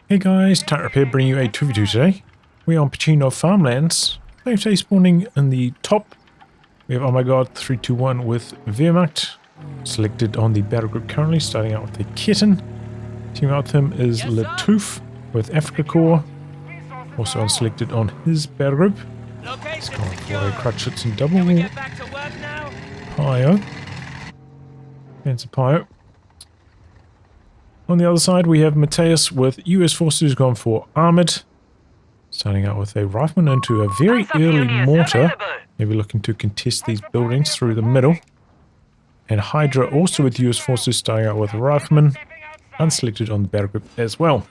Hey guys, tightrope here, bringing you a 2v2 today. We are on Pachino Farmlands. Today spawning in the top. We have ohmygod321 with Wehrmacht. Selected on the battle group currently, starting out with the kitten. Teaming out with him is lattouf with Afrika Corps. Also unselected on his battle group. He's going for a crutchets and double. Pio. Fancy Pio. On the other side, we have Mathias with US forces who's gone for armored. Starting out with a rifleman into a very early mortar. Maybe looking to contest these buildings through the middle. And Hydra also with US forces starting out with a rifleman. Unselected on the battle group as well.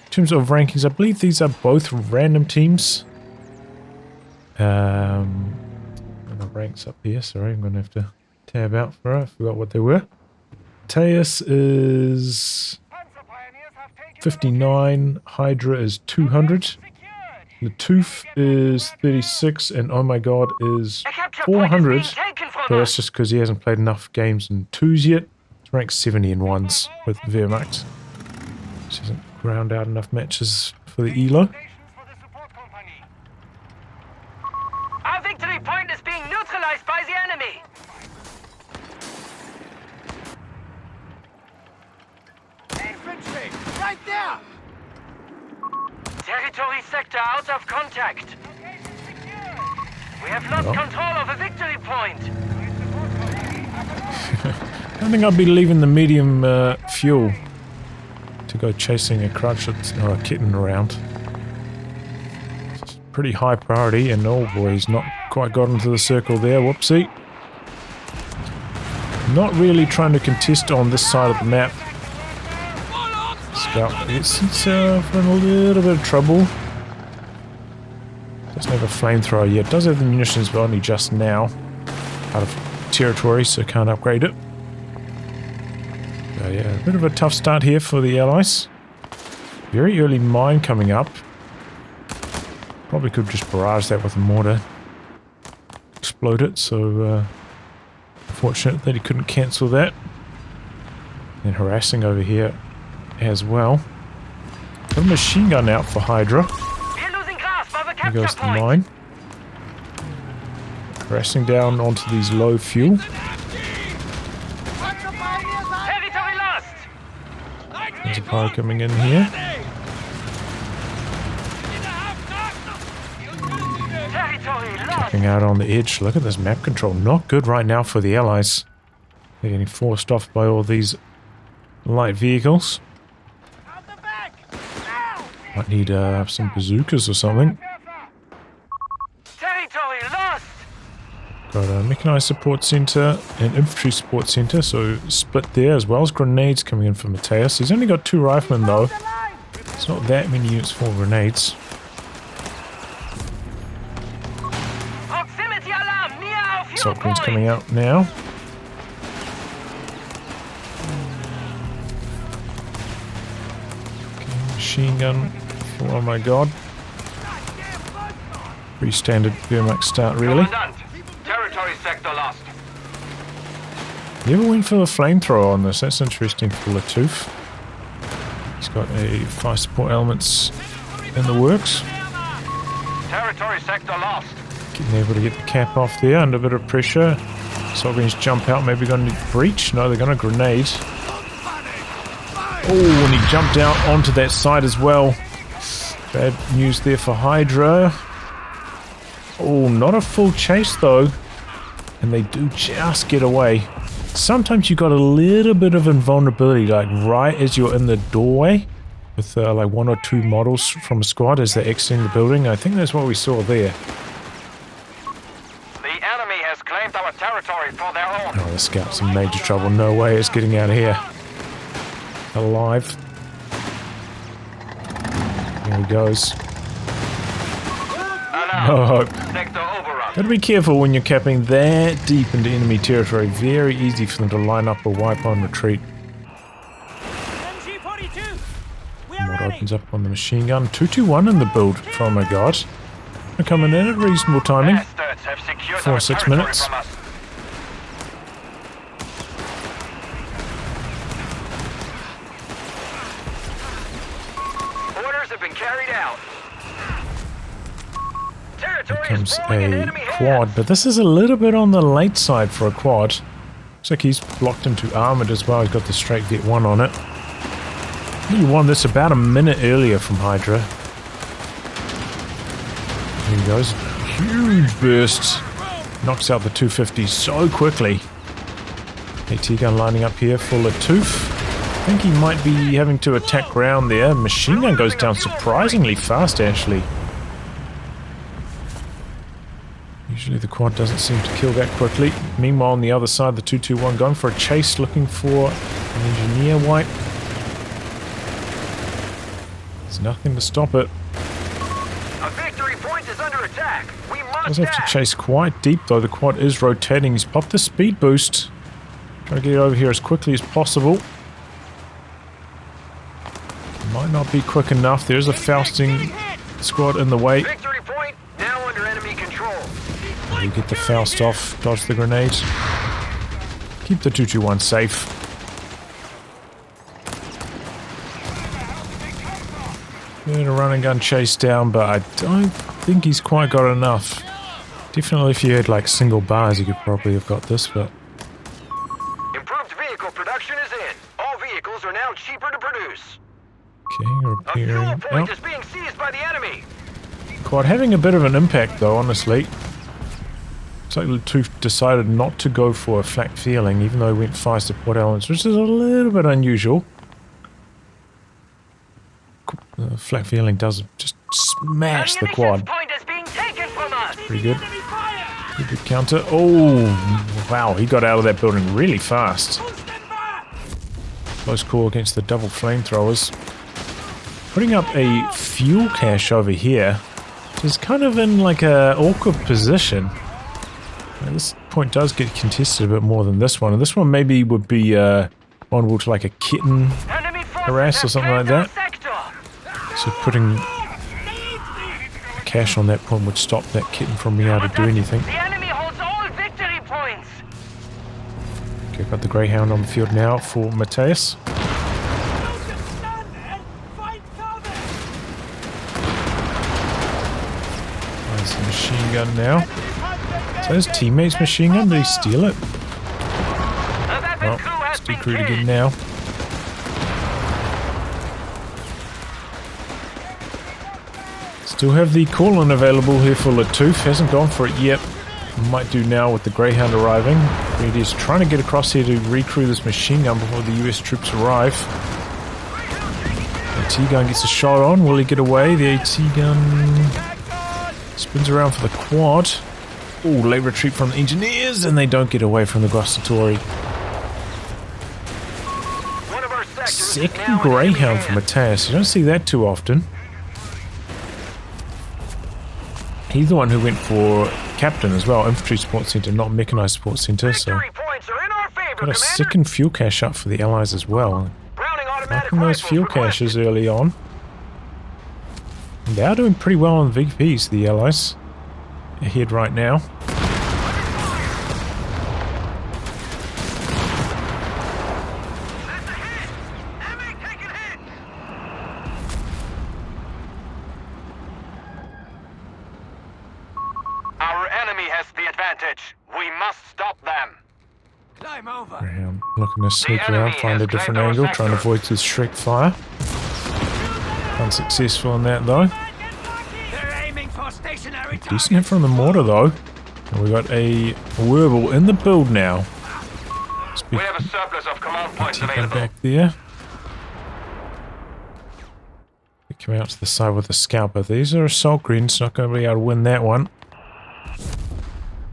In terms of rankings, I believe these are both random teams. The ranks up here, sorry, I'm going to have to tab out for it. I forgot what they were. Mathias is 59, Hydra is 200, lattouf is 36, and ohmygod is 400. But that's just because he hasn't played enough games in 2s yet. He's ranked 70 in 1s with Wehrmacht. Just hasn't ground out enough matches for the ELO. Our victory point is being neutralized by the enemy. Infantry, right there! Territory sector out of contact. We have lost control of a victory point. I don't think I'll be leaving the medium fuel to go chasing a crutchet or a kitten around. It's pretty high priority, and oh boy, he's not quite got into the circle there. Whoopsie. Not really trying to contest on this side of the map. Scout gets himself in a little bit of trouble. Doesn't have a flamethrower yet. Does have the munitions, but only just now. Out of territory, so can't upgrade it. So yeah, a bit of a tough start here for the Allies. Very early mine coming up. Probably could just barrage that with a mortar. Explode it, so unfortunate that he couldn't cancel that. And harassing over here as well. Got a machine gun out for Hydra. Here goes the mine. Harassing down onto these low fuel. There's a Pyro coming in here. Capping out on the edge. Look at this map control. Not good right now for the Allies. They're getting forced off by all these light vehicles. Might need some bazookas or something. Territory lost. Got a mechanized support center and infantry support center, so split there, as well as grenades coming in for Mathias. He's only got 2 riflemen though. It's not that many units for grenades. Proximity alarm near our fuel Assault green's point. coming out now. Okay, machine gun. Oh my god. Pretty standard Wehrmacht start, really. Territory sector lost. Never went for the flamethrower on this. That's interesting for lattouf. He's got a fire support elements in the works. Territory sector lost. Getting able to get the cap off there under a bit of pressure. Sovereigns jump out. Maybe going to breach. No, they're going to grenade. Oh, and he jumped out onto that side as well. Bad news there for Hydra. Oh, not a full chase though. And they do just get away. Sometimes you got a little bit of invulnerability, like right as you're in the doorway, with like 1 or 2 models from a squad as they're exiting the building. I think that's what we saw there. The enemy has claimed our territory for their own. Oh, the scout's in major trouble. No way it's getting out of here alive. There he goes. No hope. Gotta be careful when you're capping that deep into enemy territory. Very easy for them to line up a wipe on retreat. Mod opens up on the machine gun. 221 in the build from ohmygod. They're coming in at reasonable timing. 4 or 6 minutes. orders have been carried out. Here Territory is comes falling in a enemy quad, hands. but this is a little bit on the late side for a quad. Looks like he's blocked into armored as well. He's got the straight Vet 1 on it. He won this about a minute earlier from Hydra. There he goes. Huge burst. Knocks out the 250 so quickly. AT gun lining up here for lattouf. I think he might be having to attack ground there. Machine gun goes down surprisingly fast, actually. Usually the quad doesn't seem to kill that quickly. Meanwhile, on the other side, the 221 going for a chase, looking for an engineer wipe. There's nothing to stop it. A victory point is under attack. We must Does have to act. chase quite deep though. The quad is rotating. He's popped the speed boost. Trying to get over here as quickly as possible. Might not be quick enough. There's a Fausting squad in the way. Victory point now under enemy control. You get the Faust off, dodge the grenades. Keep the 221 safe. Get a run and gun chase down, but I don't think he's quite got enough. Definitely if you had like single bars you could probably have got this, but... Improved vehicle production is in. All vehicles are now cheaper to produce. Okay, A fuel repairing. point Oh, is being seized by the enemy. quad having a bit of an impact though, honestly. Looks like lattouf decided not to go for a flak feeling, even though he went 5 support elements, which is a little bit unusual. Flak feeling does just smash the quad. Point is being taken from us. Pretty good. Pretty good counter. Oh, wow, he got out of that building really fast. Close call against the double flamethrowers. Putting up a fuel cache over here, which is kind of in like a awkward position. Now, this point does get contested a bit more than this one, and this one maybe would be vulnerable to like a kitten Enemy forces harass or have something like claimed our that. sector. So putting cash on that point would stop that kitten from being able to do anything. The enemy holds all victory points. Okay, got the Greyhound on the field now for Matthias. There's the machine gun now. So his teammate's machine gun, did he steal it? The weapon Well, crew has it's been decrewed again killed. now. Still have the call-in available here for lattouf. Hasn't gone for it yet. Might do now with the Greyhound arriving. He is trying to get across here to recrew this machine gun before the US troops arrive. AT gun gets a shot on. Will he get away? The AT gun spins around for the quad. Oh, late retreat from the engineers, and they don't get away from the Gustatori. One of our sectors is now Second in Greyhound enemy for hands. Matthias. You don't see that too often. He's the one who went for captain as well. Infantry support center, not mechanized support center. So Victory points are in our favor, got a Commander. second fuel cache up for the allies as well. Browning automatic Knocking those rifles fuel requested. caches early on. And they are doing pretty well on VPs, the allies. Ahead right now. That's a hit. Enemy taking hit. Our enemy has the advantage. We must stop them. Climb over. Greyhound looking to sneak enemy around, find has a different claimed our angle, trying to sector. avoid this Shrek fire. Unsuccessful in that though. They're aiming for stationary Decent hit from the mortar though. And we got a Werble in the build now. We have a surplus of command points Take that available. back there. They come out to the side with a scout, but these are assault greens, not going to be able to win that one.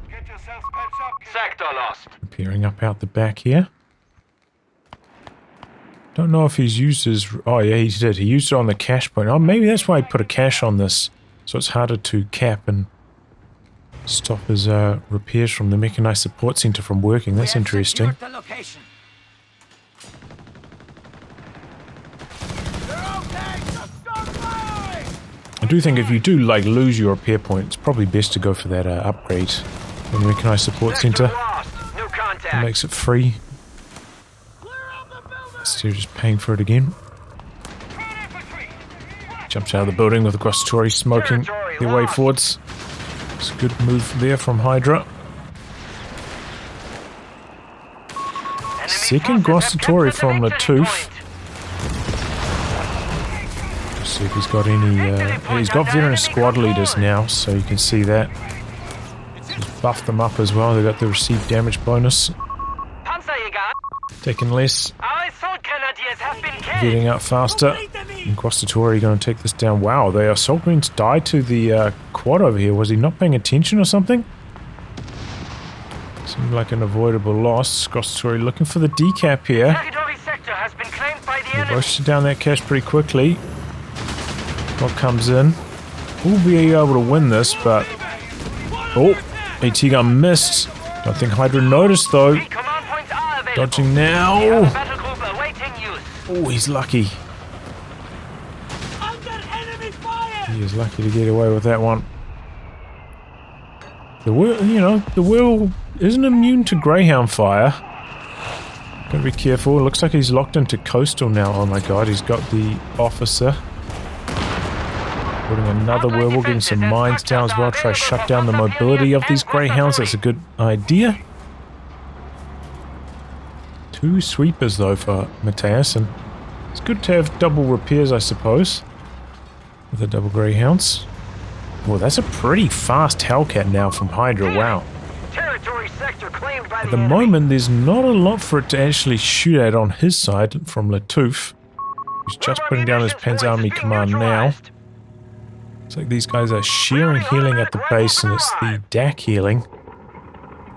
Get yourselves patched up. Sector lost. Appearing up out the back here. Don't know if he's used his... Oh yeah, he did. He used it on the cache point. Oh, maybe that's why he put a cache on this. So it's harder to cap and stop his repairs from the mechanized support center from working. That's interesting. The location. I do think if you do like lose your repair point, it's probably best to go for that upgrade in the mechanized support Sector center. lost. No It contact. makes it free. Instead of just paying for it again. Jumps out of the building with the Grossatori smoking their way forwards. It's a good move there from Hydra. Second Grossatori from lattouf. See if he's got any... he's got veteran squad leaders now, so you can see that. He's buffed them up as well. They got the received damage bonus. Taking less. Getting out faster. And Grossatori going to take this down. Wow, the assault marines died to the quad over here. Was he not paying attention or something? Seemed like an avoidable loss. Grossatori looking for the decap here. He roasted down that cash pretty quickly. What comes in? We'll be able to win this, but... Oh, AT gun missed. Don't think Hydra noticed though. Dodging now. Oh, he's lucky. He is lucky to get away with that one. The wheel, you know, the wheel isn't immune to Greyhound fire. Gotta be careful. It looks like he's locked into coastal now. Oh my god, he's got the officer. Putting another werewolf, getting some mines down as well. Try to shut down the mobility of these Greyhounds. That's a good idea. 2 sweepers though for Matthias, and it's good to have double repairs, I suppose, with the double Greyhounds. Well, that's a pretty fast Hellcat now from Hydra. Wow. At the moment, there's not a lot for it to actually shoot at on his side from lattouf. He's just putting down his Panzer Army command now. It's like these guys are shearing healing at the base, and it's the DAC healing.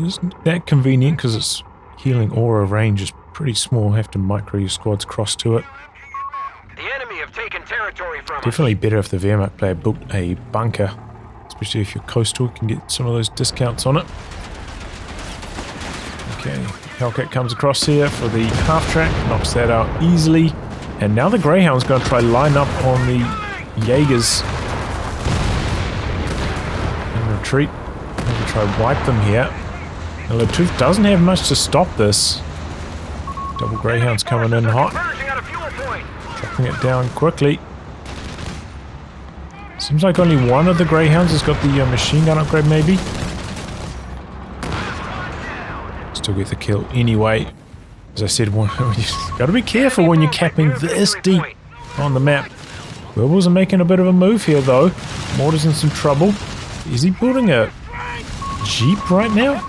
Isn't that convenient because it's healing aura range is pretty small. Have to micro your squads across to it. The enemy have taken territory from Definitely better if the Wehrmacht player booked a bunker, especially if you're coastal, you can get some of those discounts on it. Okay, Hellcat comes across here for the half track, knocks that out easily, and now the Greyhound's going to try line up on the Jaegers and retreat. Maybe try wipe them here. And lattouf doesn't have much to stop this. Double Greyhounds coming in hot. Dropping it down quickly. Seems like only one of the Greyhounds has got the machine gun upgrade, maybe. Still get the kill anyway. As I said, you gotta be careful when you're capping this deep on the map. Werewolves are making a bit of a move here, though. Mortar's in some trouble. Is he building a Jeep right now?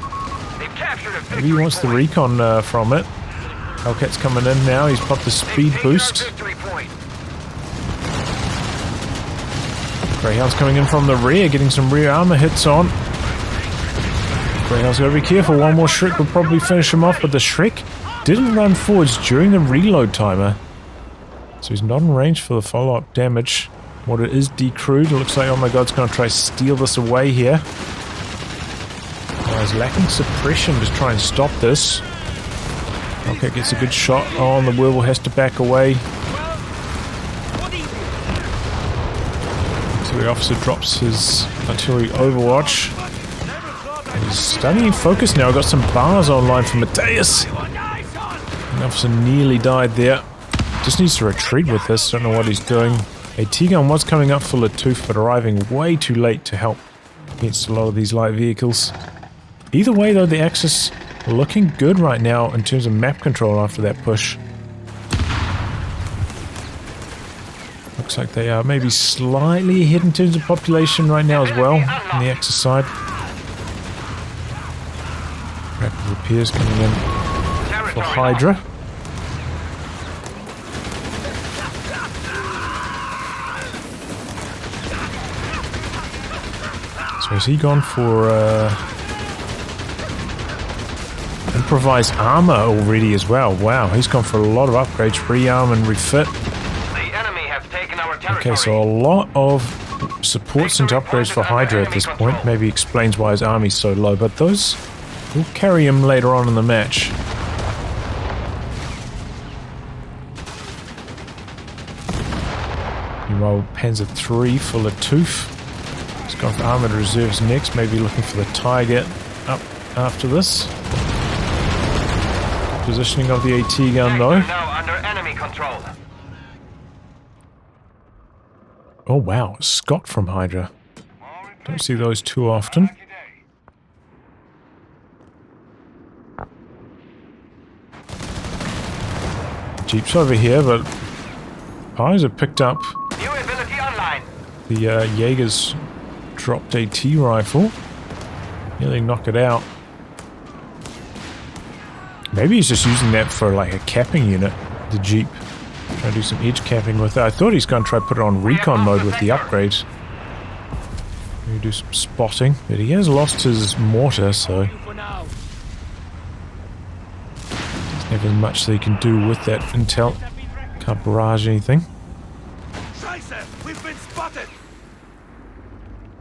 Maybe he wants the recon from it. Hellcat's coming in now. He's popped the speed boost. Greyhound's coming in from the rear, getting some rear armor hits on. Greyhound's gotta be careful. One more Shrek would probably finish him off, but the Shrek didn't run forwards during the reload timer. So he's not in range for the follow-up damage. What it is decrewed. It looks like oh my god's gonna try to steal this away here. He's lacking suppression to try and stop this. Okay, gets a good shot on. The werewolf has to back away. Artillery officer drops his artillery overwatch. And he's studying focus now. Got some bars online for Matthias. The officer nearly died there. Just needs to retreat with this. Don't know what he's doing. A T-gun was coming up for lattouf, but arriving way too late to help against a lot of these light vehicles. Either way, though, the Axis looking good right now in terms of map control after that push. Looks like they are maybe slightly ahead in terms of population right now as well on the Axis side. Rapid repairs coming in for Hydra. So has he gone for improvised armor already as well? Wow, he's gone for a lot of upgrades, rearm and refit. The enemy have taken our territory. Okay, so a lot of supports and upgrades for Hydra at this point. Maybe explains why his army's so low, but those will carry him later on in the match. Meanwhile, Panzer III for lattouf. He's gone for armored reserves next, maybe looking for the Tiger up after this. Positioning of the AT gun though. Now under enemy control. Oh wow, Scott from Hydra. Don't see those too often. Jeep's over here, but Pies have picked up New ability online. the Jaeger's dropped AT rifle. Nearly knock it out. Maybe he's just using that for like a capping unit, the Jeep. Try to do some edge capping with it. I thought he's going to try to put it on recon mode with the upgrades. Maybe do some spotting, but he has lost his mortar, so there's never much they can do with that intel. Can't barrage anything. We've been spotted.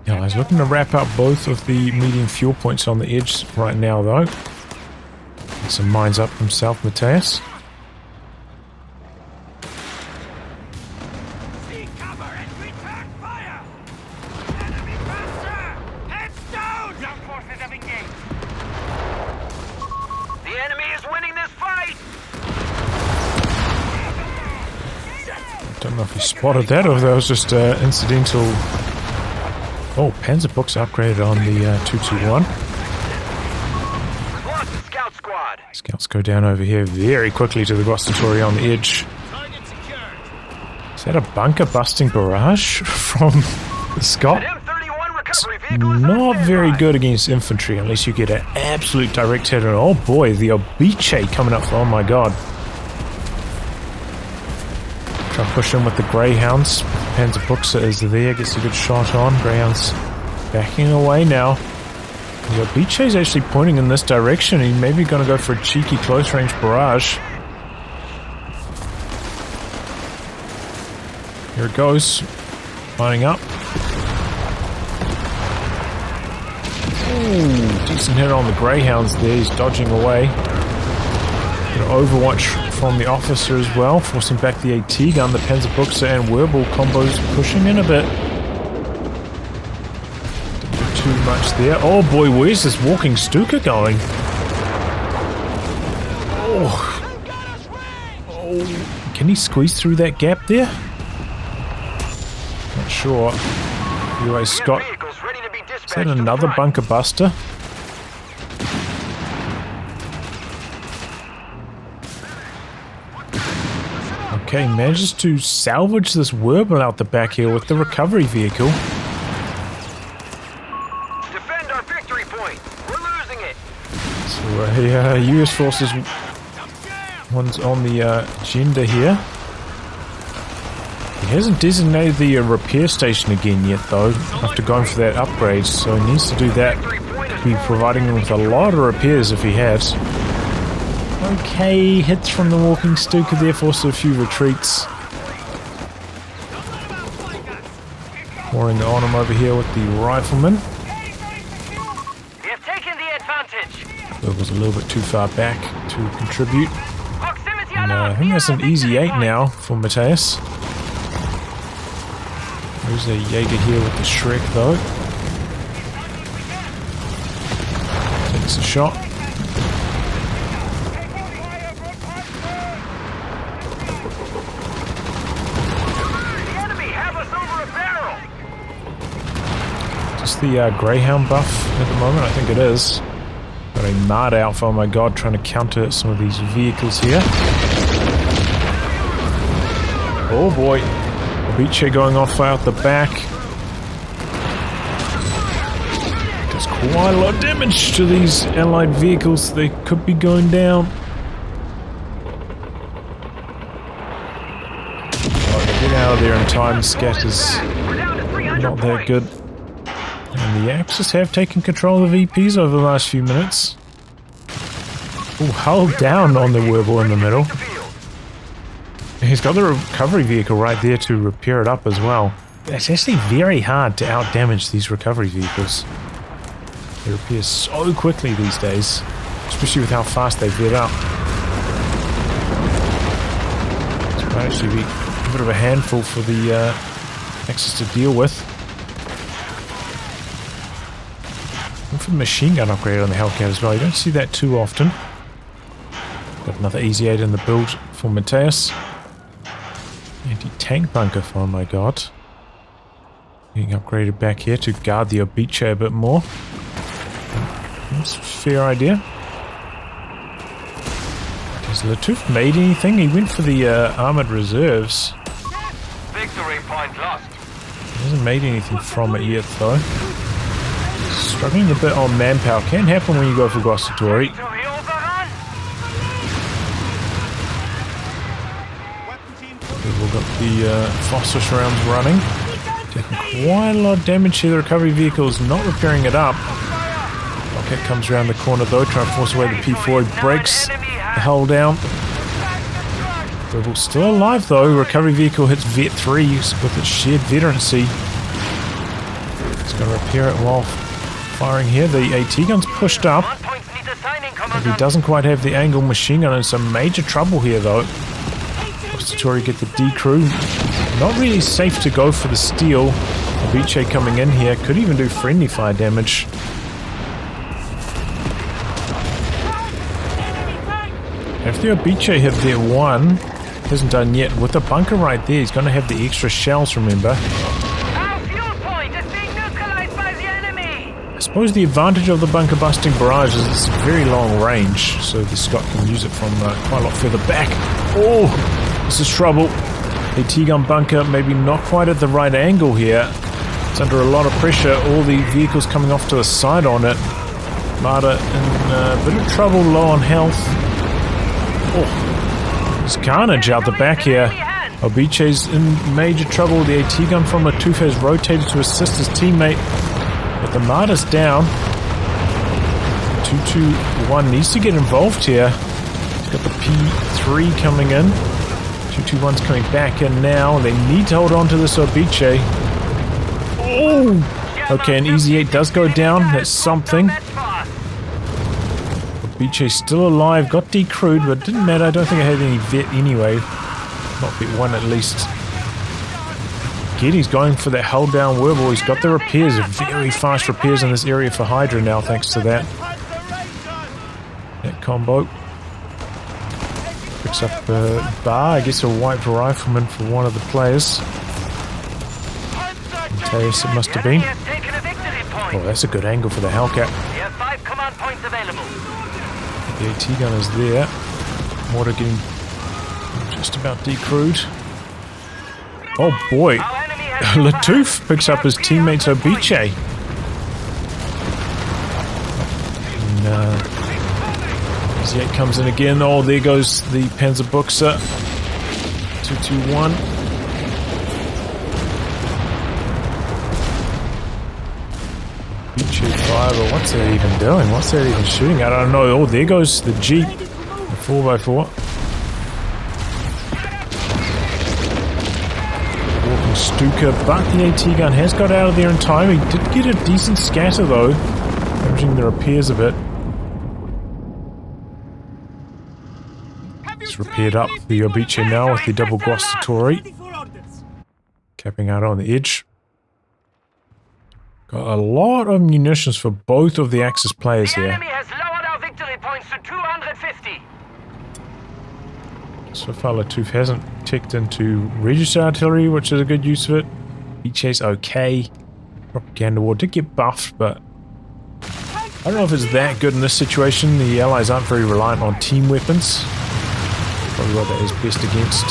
Yeah, I was looking to wrap up both of the medium fuel points on the edge right now, though. Get some mines up himself, Matthias. See cover and return fire. Enemy faster. Heads down. Ground forces have engaged. The enemy is winning this fight. Don't know if he spotted that or if that was just incidental. Oh, Panzerbook's upgraded on the 221. Lost the scout squad. Scouts go down over here very quickly to the Gossentori on the edge. Target secured. Is that a bunker busting barrage from the Scott? An M31 recovery vehicle is Not on very standby. good against infantry unless you get an absolute direct hit. And oh boy, the Obiche coming up. Oh my god. Try to push in with the Greyhounds. Panzerbuchse is there, gets a good shot on. Greyhounds backing away now. The Obiche is actually pointing in this direction. He may be going to go for a cheeky close range barrage. Here it goes. Lining up. Ooh, decent hit on the Greyhounds there. He's dodging away. Overwatch from the officer as well, forcing back the AT gun. The Panzerbuchse and Werbel combos pushing in a bit. Didn't do too much there. Oh boy, where's this walking Stuka going? Oh, can he squeeze through that gap there? Not sure. Anyway, Scott, Vehicles ready to be is dispatched that to another front. bunker buster? Okay, manages to salvage this Werbel out the back here with the recovery vehicle. Defend our victory point. We're losing it. So US forces, one's on the agenda here. He hasn't designated the repair station again yet though, after going for that upgrade, so he needs to do that. Be providing them with a lot of repairs if he has. Okay, hits from the walking Stuka there, forced a few retreats. Pouring on him over here with the rifleman. We have taken the advantage. That was a little bit too far back to contribute. Proximity And I alarm. think that's an easy 8 now for Matthias. There's a Jaeger here with the Shrek though. Takes a shot. The enemy have us over a barrel. Just the Greyhound buff at the moment, I think it is. Got a Mard Alpha, oh my god, trying to counter some of these vehicles here. Oh boy. Obiche going off out the back. Does quite a lot of damage to these allied vehicles. They could be going down. Oh, get out of there in time. Scatters We're down to 300 not that points. good. And the Axis have taken control of VPs over the last few minutes. Oh, hull down on the Werbel in the middle. He's got the recovery vehicle right there to repair it up as well. It's actually very hard to out-damage these recovery vehicles. They repair so quickly these days, especially with how fast they vet up. This might actually be a bit of a handful for the Axis to deal with. And for the machine gun upgrade on the Hellcat as well, you don't see that too often. Got another Easy 8 in the build for Matthias. Anti-tank bunker for, oh my god. Being upgraded back here to guard the Obiche a bit more. That's a fair idea. Has lattouf made anything? He went for the armored reserves. Victory point lost. He hasn't made anything from it yet though. Struggling a bit on manpower. Can happen when you go for Guastatori. Victory overrun. We've got the phosphorus rounds running. Taking quite a lot of damage here. The recovery vehicle is not repairing it up. Rocket comes around the corner though, trying to force away the P4. He breaks the hull down. Rebel's still alive though. Recovery vehicle hits Vet 3 with its shared veterancy. It's going to repair it while firing here. The AT gun's pushed up. If he doesn't quite have the angle, machine gun in some major trouble here though. Guastatori get the D crew. Not really safe to go for the steel. Obiche coming in here. Could even do friendly fire damage. If the Obiche hit their one, hasn't done yet. With the bunker right there, he's going to have the extra shells, remember. Our fuel point is being neutralized by the enemy. I suppose the advantage of the bunker busting barrage is it's very long range, so the Scot can use it from quite a lot further back. Oh, this is trouble. AT gun bunker maybe not quite at the right angle here. It's under a lot of pressure. All the vehicles coming off to the side on it. Marta in a bit of trouble, low on health. Oh, there's carnage out the back here. Obiche's in major trouble. The AT gun from lattouf has rotated to assist his teammate. But the Marta's down. 221 needs to get involved here. He's got the P3 coming in. 221's coming back in now. They need to hold on to this Obiche. Oh! Okay, an Easy 8 does go down. That's something. Obiche's still alive. Got decrewed, but it didn't matter. I don't think I had any vet anyway. Not vet 1 at least. Getty's going for that hull down Werbel. He's got the repairs. Very fast repairs in this area for Hydra now, thanks to that. That combo. Picks up a bar, I guess a white rifleman for one of the players. Mathias it must have been. Oh, that's a good angle for the Hellcat. We have 5 command points available. The AT gun is there. Mortar getting just about decrewed. Oh boy. lattouf picks up his teammate's Obiche. And Z8 comes in again. Oh, there goes the Panzerbuchse. 221. Obiche 5. Or what's that even doing? What's that even shooting at? I don't know. Oh, there goes the Jeep. The 4x4. Walking Stuka, but the AT gun has got out of there in time. He did get a decent scatter though, damaging the repairs a bit. It's repaired up the Obiche now with the double Guastatori. Capping out on the edge. Got a lot of munitions for both of the Axis players The here. enemy has lowered our victory points to 250. So far lattouf hasn't ticked into register artillery, which is a good use of it. Obiche's okay. Propaganda war did get buffed, but I don't know if it's that good in this situation. The Allies aren't very reliant on team weapons. Probably what that is best against.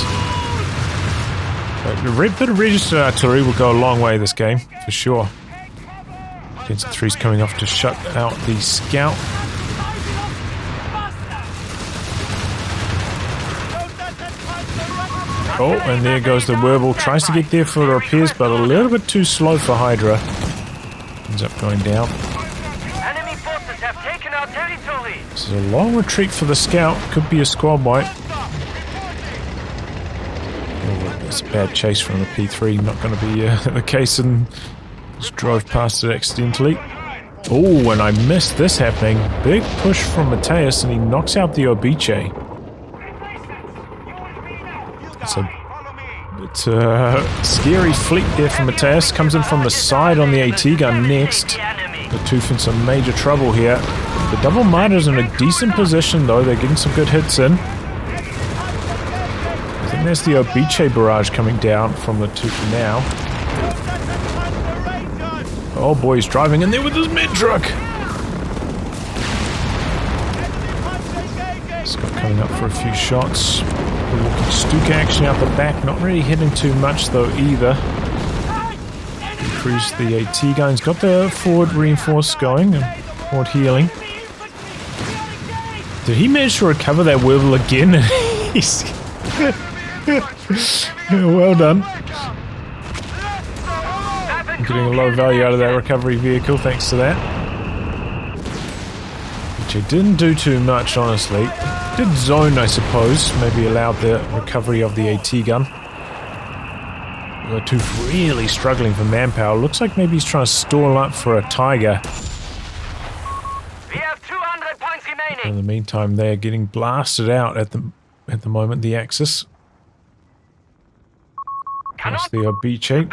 But a bit of registered artillery will go a long way this game, for sure. Against the 3's coming off to shut out the scout. Oh, and there goes the Werbel. Tries to get there for the repairs, but a little bit too slow for Hydra. Ends up going down. Enemy forces have taken our territory. This is a long retreat for the scout. Could be a squad wipe. Oh, that's a bad chase from the P3. Not going to be the case, and just drove past it accidentally. Oh, and I missed this happening. Big push from Mathias, and he knocks out the Obiche. It's a scary fleet there from Mathias. Comes in from the side on the AT gun next. lattouf in some major trouble here. The double Marta's in a decent position though. They're getting some good hits in. I think there's the Obiche barrage coming down from lattouf now. Oh boy, he's driving in there with his mid truck. Scott coming up for a few shots. The walking Stuka action out the back, not really hitting too much though either. Increase the AT gun. He's got the forward reinforce going and forward healing. Did he manage to recover that Wirbel again? He's well done. I'm getting a lot of value out of that recovery vehicle thanks to that. Which it didn't do too much, honestly. Did zone, I suppose. Maybe allowed the recovery of the AT gun. lattouf really struggling for manpower. Looks like maybe he's trying to stall up for a Tiger. We have 200 points remaining. In the meantime, they're getting blasted out at the moment. The Axis. That's the Obiche.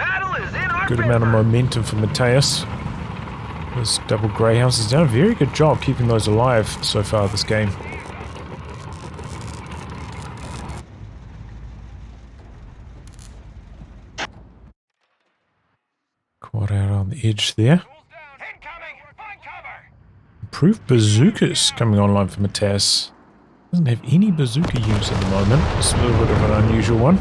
Good amount of momentum for Matthias. This double Greyhounds has done a very good job keeping those alive so far this game. Quad out on the edge there. Improved bazookas coming online for Matthias. Doesn't have any bazooka use at the moment. It's a little bit of an unusual one.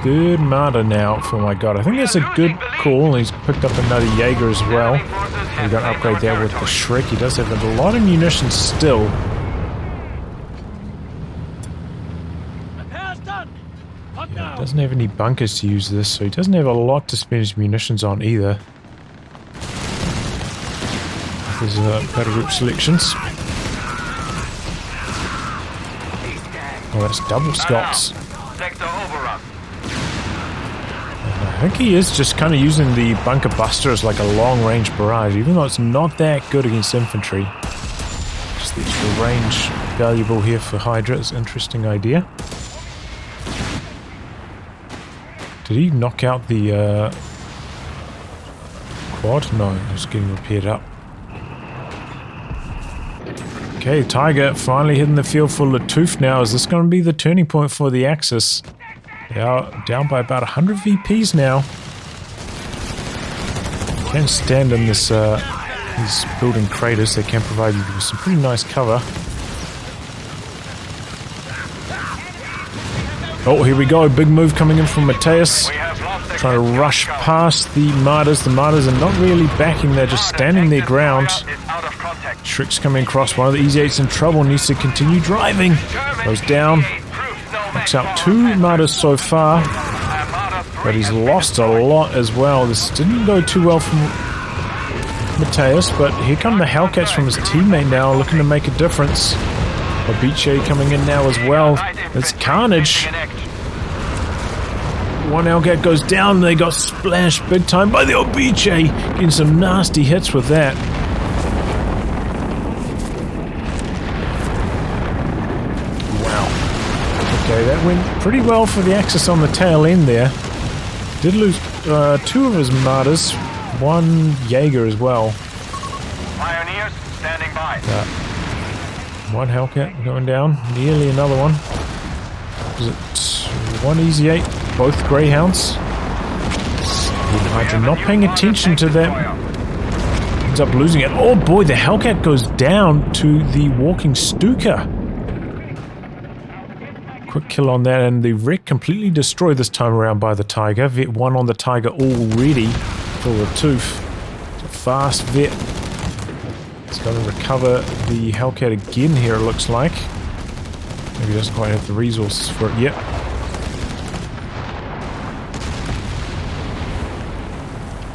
Good Marder now for my god. I think that's a good call. He's picked up another Jaeger as well. We're going to upgrade that with the Shrek. He does have a lot of munitions still. Yeah, doesn't have any bunkers to use this, so he doesn't have a lot to spend his munitions on either. There's battle group selections. Oh, that's double Scots. I think he is just kind of using the bunker buster as like a long-range barrage, even though it's not that good against infantry. Just the extra range valuable here for Hydra. It's an interesting idea. Did he knock out the quad? No, it was getting repaired up. Okay, Tiger finally hitting the field for lattouf now. Is this going to be the turning point for the Axis? They are down by about 100 VPs now. Can stand in this, these building craters. They can provide you with some pretty nice cover. Oh, here we go. Big move coming in from Matthias. Trying to rush past the Martyrs. The Martyrs are not really backing. They're just standing their ground. Shrek's coming across. One of the Easy 8's in trouble. Needs to continue driving. Goes down. Knocks out 2 Martyrs so far. But he's lost a lot as well. This didn't go too well from Matthias. But here come the Hellcats from his teammate now. Looking to make a difference. Obiche coming in now as well. It's carnage. One Hellcat goes down. They got splashed big time by the Obiche. Getting some nasty hits with that. Okay, that went pretty well for the Axis on the tail end there. Did lose 2 of his Martyrs, 1 Jaeger as well. Pioneers standing by. 1 Hellcat going down, nearly another one. Was it 1 Easy 8, both Greyhounds? Hydra not paying attention to that. Ends up losing it. Oh boy, the Hellcat goes down to the walking Stuka. Quick kill on that, and the wreck completely destroyed this time around by the Tiger. Vet 1 on the Tiger already for lattouf. It's a fast vet. It's going to recover the Hellcat again here, it looks like. Maybe he doesn't quite have the resources for it yet.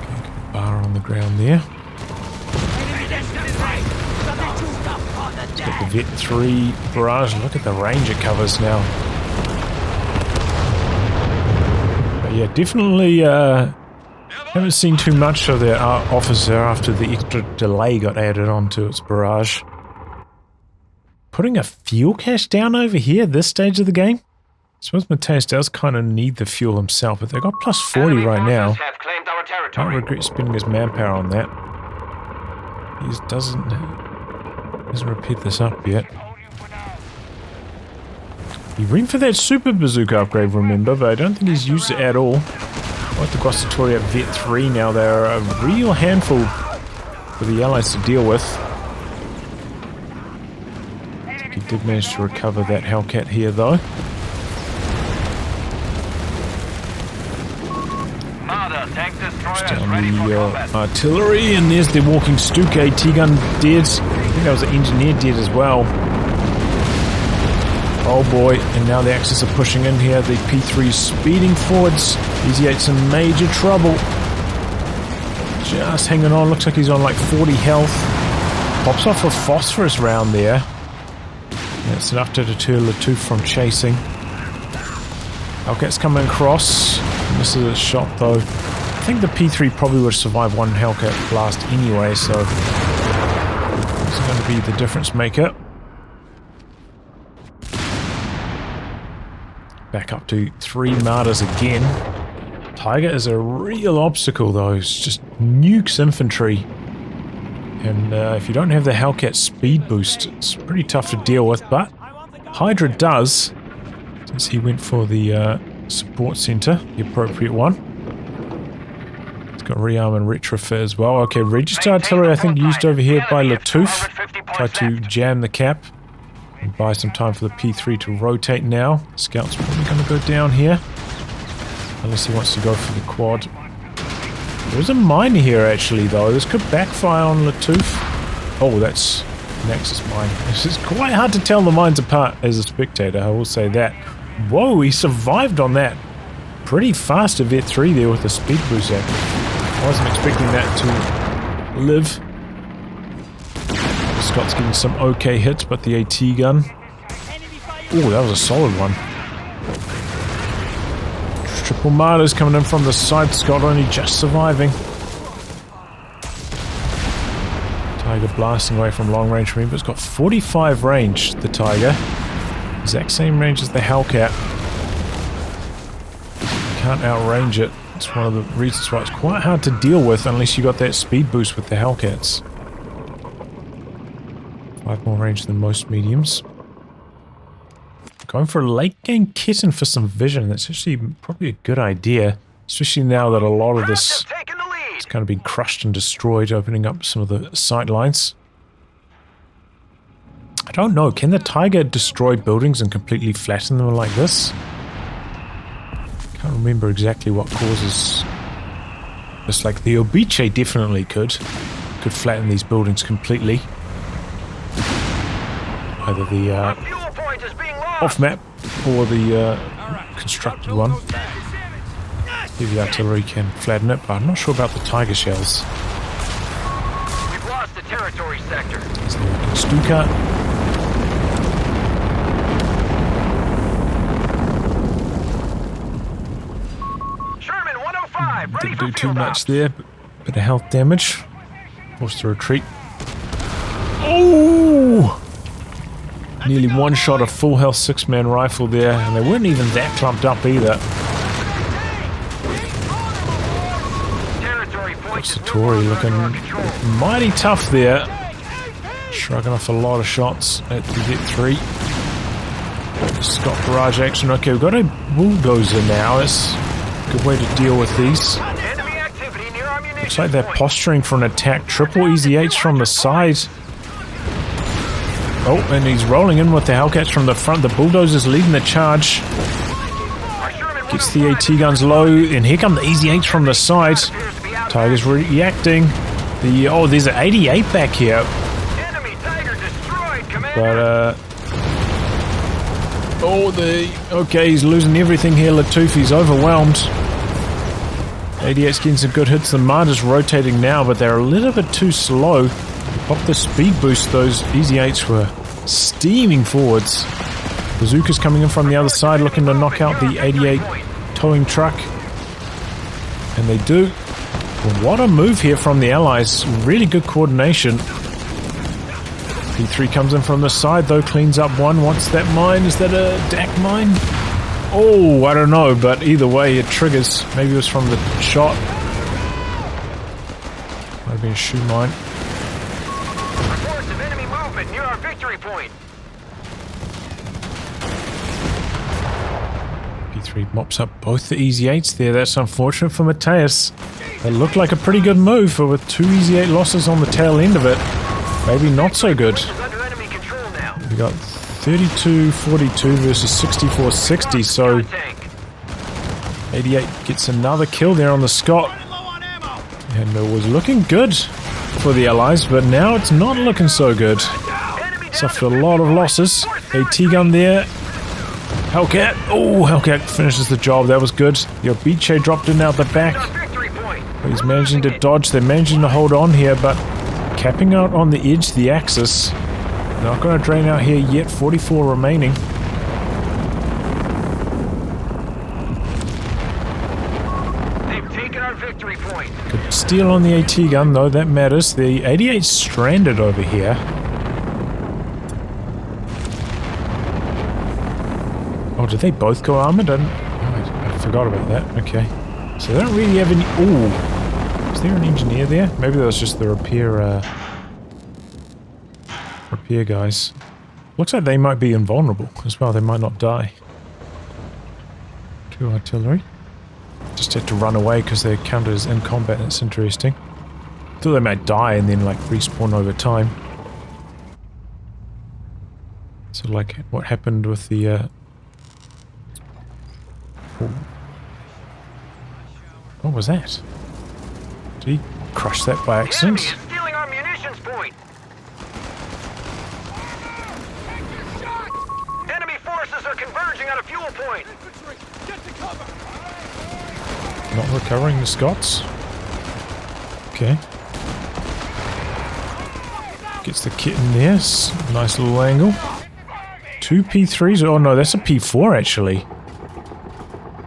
Okay, bar on the ground there. Got the Vet 3 barrage. Look at the range it covers now. But yeah, definitely haven't seen too much of their officer after the extra delay got added onto its barrage. Putting a fuel cache down over here at this stage of the game? I suppose Matthias does kind of need the fuel himself, but they've got plus 40 right now. Can't regret spending his manpower on that. He doesn't repeat this up yet. He went for that super bazooka upgrade, remember, but I don't think he's used it at all. Like the Guastatoria Vet 3 now, they're a real handful for the Allies to deal with. I think he did manage to recover that Hellcat here, though. Just down the artillery, and there's the walking Stuka AT gun dead. I think that was an engineer dead as well. Oh boy, and now the Axis are pushing in here. The P3 speeding forwards. Easy 8's in major trouble. Just hanging on, looks like he's on like 40 health. Pops off a phosphorus round there. That's enough to deter lattouf from chasing. Hellcat's coming across. Misses a shot though. I think the P3 probably would have survived one Hellcat blast anyway, so it's going to be the difference maker. Back up to 3 Martyrs again. Tiger is a real obstacle though, it's just nukes infantry. And if you don't have the Hellcat speed boost, it's pretty tough to deal with, but Hydra does, since he went for the support center, the appropriate one. It's got rearm and retrofit as well. Okay, register artillery I think used over here by lattouf. Tried to jam the cap. And buy some time for the P3 to rotate now. Scout's probably going to go down here. Unless he wants to go for the quad. There's a mine here actually though. This could backfire on lattouf. Oh, that's an Axis mine. It's quite hard to tell the mines apart as a spectator, I will say that. Whoa, he survived on that. Pretty fast at Vet 3 there with the speed boost active. I wasn't expecting that to live. Scott's getting some okay hits, but the AT gun... Oh, that was a solid one. Triple Martyrs coming in from the side. Scott only just surviving. Tiger blasting away from long range. Remember, it's got 45 range, the Tiger. Exact same range as the Hellcat. Can't outrange it. It's one of the reasons why it's quite hard to deal with unless you got that speed boost with the Hellcats. 5 more range than most mediums. Going for a late game kitten for some vision. That's actually probably a good idea. Especially now that a lot of this has kind of been crushed and destroyed, opening up some of the sight lines. I don't know, can the Tiger destroy buildings and completely flatten them like this? Can't remember exactly what causes... It's like the Obiche definitely could flatten these buildings completely. Either the off-map or the constructed one. Heavy artillery can flatten it, but I'm not sure about the Tiger shells. We've lost the territory sector. There's the Stuka. Sherman 105, ready Didn't for do too field much ops. there. Bit of health damage. Forced to retreat. Oh! Nearly one shot a full health 6-man rifle there, and they weren't even that clumped up either. Satori looking mighty tough there. Shrugging off a lot of shots at the Vet 3. Scott barrage action. Okay, we've got a bulldozer now. That's a good way to deal with these. Looks like they're posturing for an attack. Triple Easy 8s from the side. Oh, and he's rolling in with the Hellcats from the front. The bulldozer's leading the charge. Gets the AT guns low, and here come the Easy 8s from the side. Tiger's reacting. There's an 88 back here. But okay, he's losing everything here. lattouf, he's overwhelmed. 88's getting some good hits. The Martyrs rotating now, but they're a little bit too slow. Pop the speed boost, those Easy 8s were steaming forwards. Bazooka's coming in from the other side, looking to knock out the 88 towing truck. And they do. Well, what a move here from the Allies. Really good coordination. P3 comes in from the side, though, cleans up one. What's that mine? Is that a DAC mine? Oh, I don't know, but either way, it triggers. Maybe it was from the shot. Might have been a shoe mine. Reports of enemy movement near our victory point. After he mops up both the Easy 8s there, that's unfortunate for Matthias. It looked like a pretty good move, but with 2 Easy 8 losses on the tail end of it, maybe not so good. We got 32-42 versus 64-60, so 88 gets another kill there on the Scot. And it was looking good for the Allies, but now it's not looking so good. Suffered a lot of losses. AT gun there. Hellcat. Oh, Hellcat finishes the job. That was good. Your Beachay dropped in out the back. He's managing to dodge. They're managing to hold on here, but capping out on the edge, the Axis. Not going to drain out here yet. 44 remaining. They've taken our victory point. Good steal on the AT gun, though. That matters. The 88's stranded over here. Oh, did they both go armored? I forgot about that. Okay. So they don't really have any... Ooh. Is there an engineer there? Maybe that was just the repair guys. Looks like they might be invulnerable as well. They might not die. 2 artillery. Just had to run away because their counter is in combat. That's interesting. Thought they might die and then like respawn over time. So like what happened with the... What was that? Did he crush that by accident? The enemy is stealing our munitions point. Enemy forces are converging on a fuel point. Not recovering the Scots. Okay. Gets the kit in there. Nice little angle. 2 P3s. Oh no, that's a P4 actually.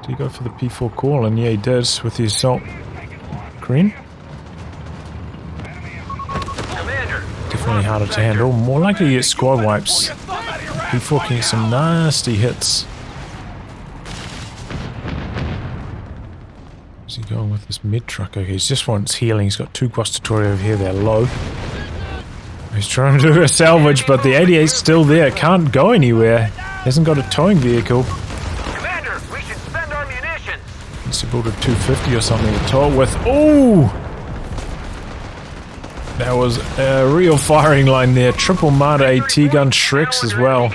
Did he go for the P4 call? And yeah, he does with the assault. Green. Definitely harder to handle. More likely to get squad wipes. P4 can get some nasty hits. Where's he going with this mid truck? Okay, he just wants healing. He's got 2 Guastatori over here. They're low. He's trying to do a salvage, but the 88's still there. Can't go anywhere. Hasn't got a towing vehicle. Commander, we should spend our munitions. Needs to build a 250 or something to tow it with. Ooh! That was a real firing line there. Triple Marder AT gun Shreks as well.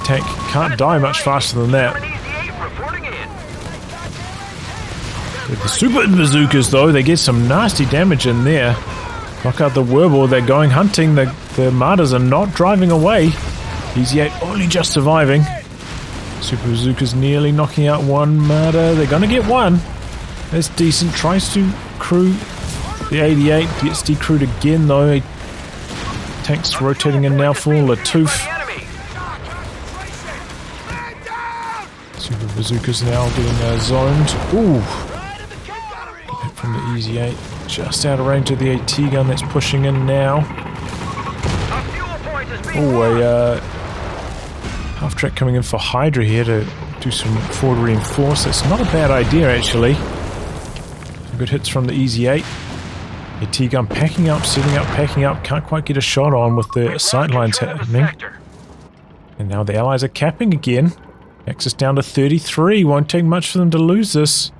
Tank can't die much faster than that. With the super bazookas though, they get some nasty damage in there. Knock out the Wehrmacht, they're going hunting. The Marders are not driving away. Easy 8 only just surviving. Super bazookas nearly knocking out 1 Marder. They're gonna get 1. That's decent. Tries to crew the 88. Gets decrewed again though. Tanks rotating in now for lattouf. Super bazookas now getting zoned. Ooh. Good hit from the Easy 8. Just out of range of the AT gun that's pushing in now. Oh, a half track coming in for Hydra here to do some forward reinforce. That's not a bad idea actually. Some good hits from the Easy 8. AT gun packing up, setting up, packing up. Can't quite get a shot on with the sightlines happening. And now the Allies are capping again. Axis down to 33. Won't take much for them to lose this.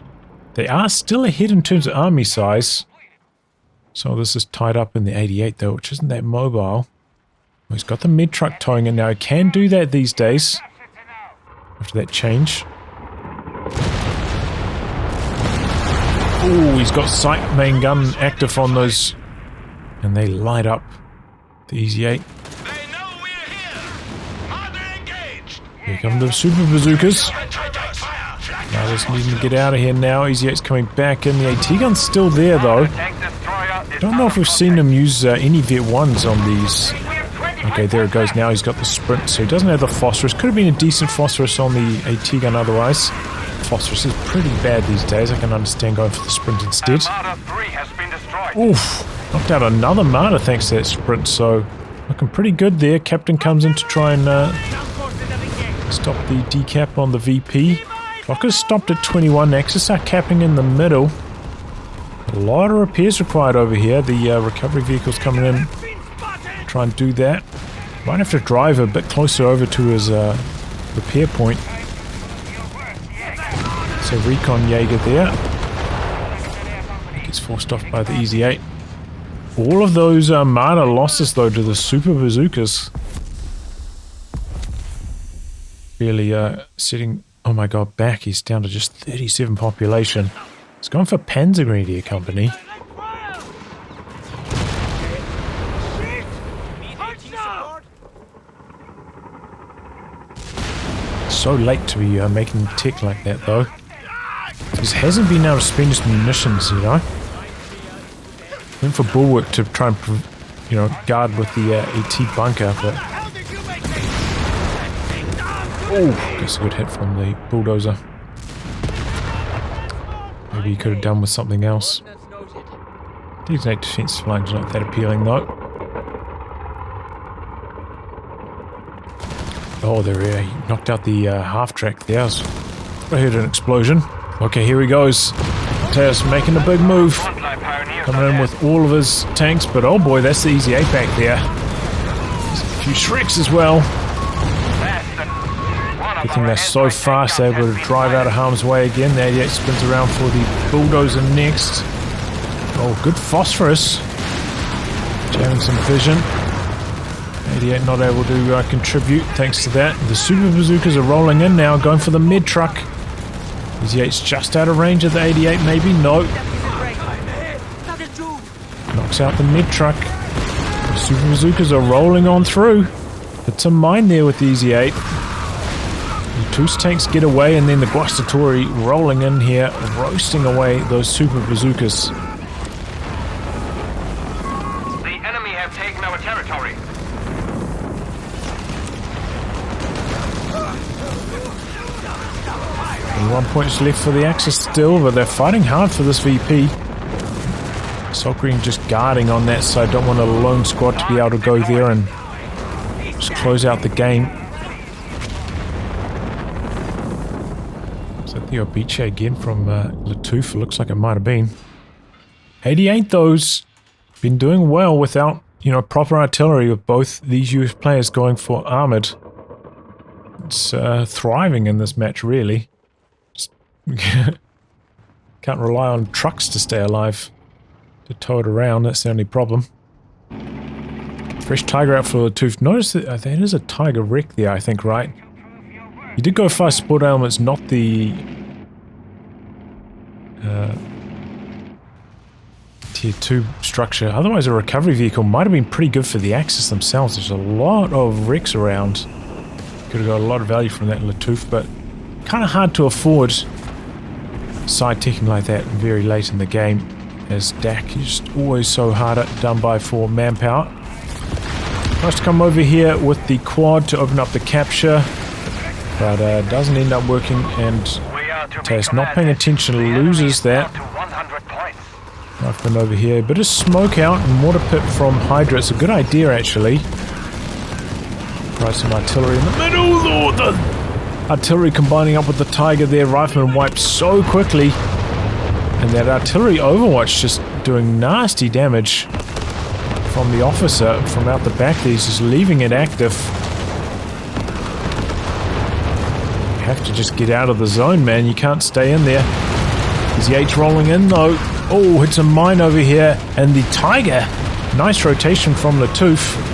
They are still ahead in terms of army size. So this is tied up in the 88 though, which isn't that mobile. He's got the mid truck towing it now. He can do that these days. After that change. Oh, he's got sight main gun active on those. And they light up the Easy 8. Here come the super bazookas. Now just needing to get out of here now. Easy 8's coming back in. The AT gun's still there though. Don't know if we've seen him use any Vet 1s on these. Okay, there it goes now. He's got the sprint, so he doesn't have the phosphorus. Could have been a decent phosphorus on the AT gun otherwise. Phosphorus is pretty bad these days. I can understand going for the sprint instead. Oof. Knocked out another Marder thanks to that sprint, so looking pretty good there. Captain comes in to try and stop the decap on the VP. Clock has stopped at 21. Axis are capping in the middle. A lot of repairs required over here. The recovery vehicle's coming in. Try and do that. Might have to drive a bit closer over to his repair point. So recon Jaeger there. Gets forced off by the Easy 8. All of those Armada losses though to the super bazookas. Really sitting, oh my god, back. He's down to just 37 population. He's going for Panzergrenadier Company. So late to be making tech like that though. He hasn't been able to spend his munitions, you know. Went for bulwark to try and, you know, guard with the AT bunker, but oh, guess a good hit from the bulldozer. Maybe he could have done with something else. Designate defensive line's not that appealing though. Oh, there he knocked out the half track there. I heard an explosion. Okay, here he goes. Mathias making a big move. Coming in with all of his tanks, but oh boy, that's the Easy 8 back there. There's a few Shreks as well. Good thing they're so fast, they're able to drive out of harm's way again. The 88 spins around for the bulldozer next. Oh, good phosphorus. Jamming some vision. 88 not able to contribute thanks to that. The super bazookas are rolling in now, going for the mid truck. Easy 8's just out of range of the 88, maybe? No. Knocks out the mid truck. The super bazookas are rolling on through. It's a mine there with the Easy 8. The Tooth tanks get away, and then the Guastatori rolling in here, roasting away those super bazookas. The enemy have taken our territory. 1 point left for the Axis still, but they're fighting hard for this VP. Salt Green just guarding on that side. Don't want a lone squad to be able to go there and just close out the game. Is that the Obiche again from lattouf? Looks like it might have been. 88 those. Been doing well without, you know, proper artillery with both these US players going for armored. It's thriving in this match, really. Can't rely on trucks to stay alive. To tow it around, that's the only problem. Fresh Tiger out for lattouf. Notice that there is a Tiger wreck there, I think, right? You did go 5 support elements, not the Tier 2 structure. Otherwise, a recovery vehicle might have been pretty good for the Axis themselves. There's a lot of wrecks around. Could have got a lot of value from that lattouf, but kind of hard to afford side-teching like that very late in the game, as DAC is just always so hard done by for manpower. Tries to come over here with the quad to open up the capture, but doesn't end up working, and Taz not paying attention, loses that. Rifleman over here, bit of smoke out and mortar pit from Hydra. It's a good idea actually. Try some artillery in the middle. Oh, the artillery combining up with the Tiger there. Rifleman wiped so quickly. And that artillery overwatch just doing nasty damage from the officer from out the back there. He's just leaving it active. You have to just get out of the zone, man. You can't stay in there. Is the H rolling in though? Oh, hits a mine over here. And the Tiger. Nice rotation from lattouf.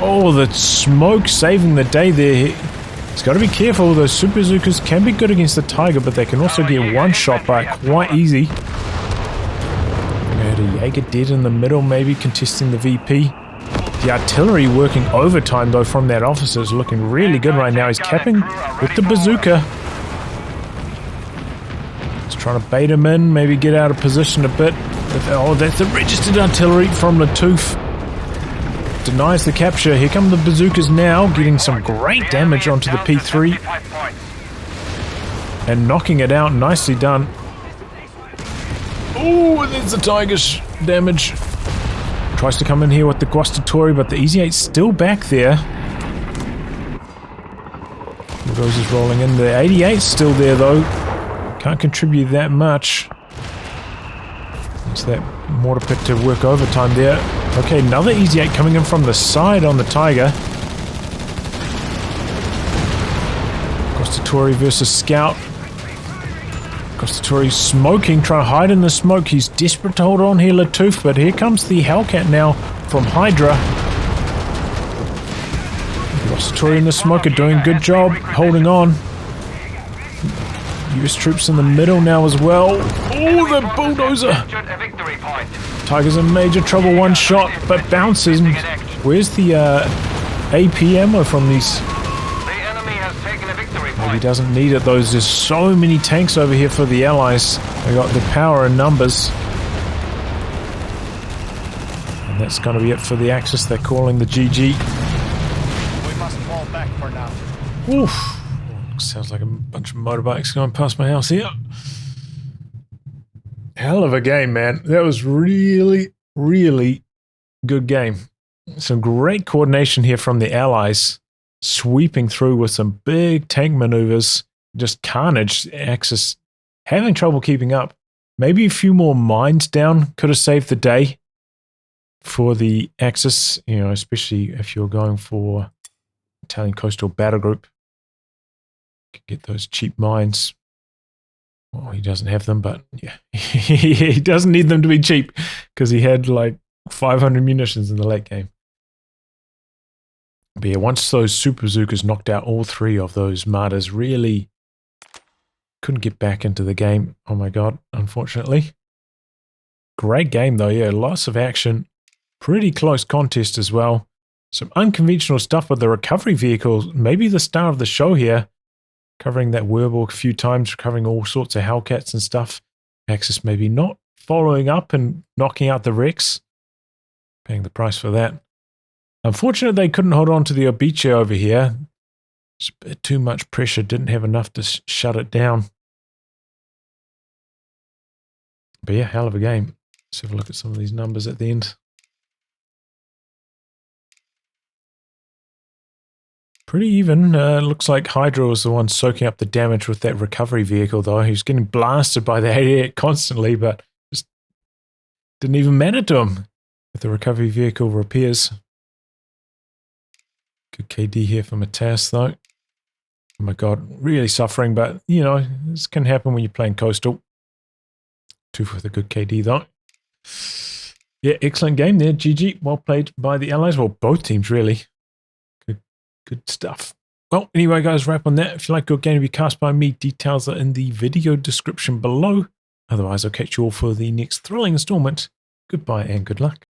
Oh, the smoke saving the day there. He's got to be careful. Those super bazookas can be good against the Tiger, but they can also get one shot by quite easy. Had a Jaeger dead in the middle, maybe contesting the VP. The artillery working overtime though from that officer is looking really good right now. He's capping with the bazooka. He's trying to bait him in, maybe get out of position a bit. Oh, that's the registered artillery from lattouf. Denies the capture. Here come the bazookas now, getting some great damage onto the P3. And knocking it out. Nicely done. Oh, there's the Tiger's damage. Tries to come in here with the Guastatori, but the Easy 8's still back there. Rose is rolling in. The 88's still there though. Can't contribute that much. It's that mortar pit to work overtime there. Okay, another Easy 8 coming in from the side on the Tiger. Gustatori versus Scout. Gustatori smoking, trying to hide in the smoke. He's desperate to hold on here, lattouf, but here comes the Hellcat now from Hydra. Gustatori and the smoke are doing a good job holding on. US troops in the middle now as well. Oh, the bulldozer! Tiger's in major trouble, one shot, but bounces. Where's the AP ammo from these? Maybe he doesn't need it, though. There's so many tanks over here for the Allies. They got the power in numbers. And that's going to be it for the Axis. They're calling the GG. We must fall back for now. Oof. Sounds like a bunch of motorbikes going past my house here. Hell of a game, man. That was really, really good game. Some great coordination here from the Allies. Sweeping through with some big tank maneuvers. Just carnage. Axis having trouble keeping up. Maybe a few more mines down could have saved the day for the Axis. You know, especially if you're going for Italian Coastal Battle Group. Get those cheap mines. Well, he doesn't have them, but yeah, he doesn't need them to be cheap because he had like 500 munitions in the late game. But yeah, once those Super Bazookas knocked out all three of those martyrs, really couldn't get back into the game. Oh my god, unfortunately. Great game though, yeah, lots of action. Pretty close contest as well. Some unconventional stuff with the recovery vehicles. Maybe the star of the show here. Covering that Wehrmacht a few times, recovering all sorts of Hellcats and stuff. Axis maybe not following up and knocking out the Rex. Paying the price for that. Unfortunately, they couldn't hold on to the Obice over here. Just a bit too much pressure, didn't have enough to shut it down. But yeah, hell of a game. Let's have a look at some of these numbers at the end. Pretty even. Looks like Hydra was the one soaking up the damage with that recovery vehicle, though. He was getting blasted by the 88 constantly, but just didn't even matter to him with the recovery vehicle repairs. Good KD here for Mathias, though. Oh my god, really suffering, but, you know, this can happen when you're playing Coastal. 2 for the good KD, though. Yeah, excellent game there. GG. Well played by the Allies. Well, both teams, really. Good stuff. Well, anyway, guys, wrap on that. If you like good game to be cast by me, details are in the video description below. Otherwise, I'll catch you all for the next thrilling installment. Goodbye and good luck.